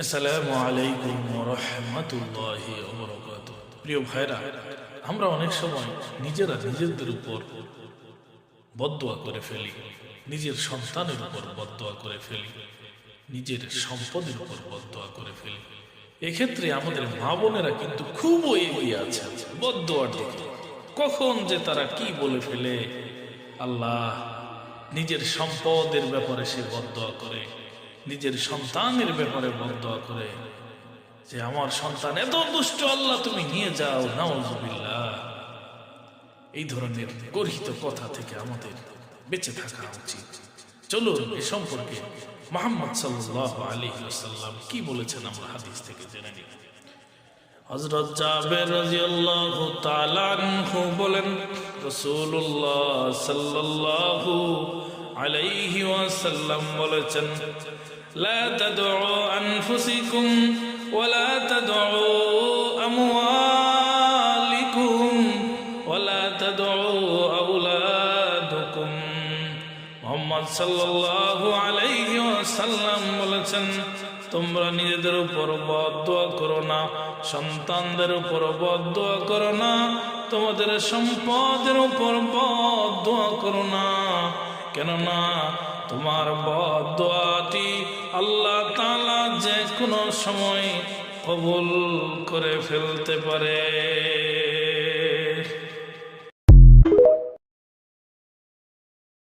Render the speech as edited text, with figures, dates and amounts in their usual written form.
আসসালামু আলাইকুম ওয়া রাহমাতুল্লাহি ওয়া বারাকাতুহু। প্রিয় ভাইরা, আমরা অনেক সময় নিজেরা নিজেদের উপর বদদোয়া করে ফেলি, নিজের সন্তানের উপর বদদোয়া করে ফেলি, নিজের সম্পদের উপর বদদোয়া করে ফেলি। এক্ষেত্রে আমাদের মা বোনেরা কিন্তু খুব এগিয়ে আছে বদদোয়ার দিকে। কখন যে তারা কি বলে ফেলে, আল্লাহ নিজের সম্পদের ব্যাপারে সে বদদোয়া করে, নিজের সন্তানের ব্যাপারে বদদোয়া করে যে আমার সন্তান এত দুষ্ট, আল্লাহ তুমি নিয়ে যাও, নাউজুবিল্লাহ। এই ধরনের গর্হিত কথা থেকে আমাদের বেঁচে থাকা উচিত। চলুন এ সম্পর্কে মুহাম্মদ সাল্লাল্লাহু আলাইহি ওয়াসাল্লাম কি বলেছেন আমরা হাদিস থেকে জেনে নিই। হযরত জাবের রাদিয়াল্লাহু তাআলা আনহু বলেন, রাসূলুল্লাহ সাল্লাল্লাহু আলাইহি ওয়াসাল্লাম বলেছেন, লা তাদউ আনফুসিকুম ওয়া লা তাদউ আমওয়ালিকুম ওয়া লা তাদউ আওলাদুকুম। মুহাম্মদ সাল্লাল্লাহু আলাইহি ওয়াসাল্লাম বলেছেন, তোমরা নিজেদের উপর বদদোয়া করো না, সন্তানদের উপর বদদোয়া করো না, তোমাদের সম্পদের উপর বদদোয়া করো না। কেননা তোমার বদদোয়াটি আল্লাহ তাআলা যে কোনো সময় কবুল করে ফেলতে পারে।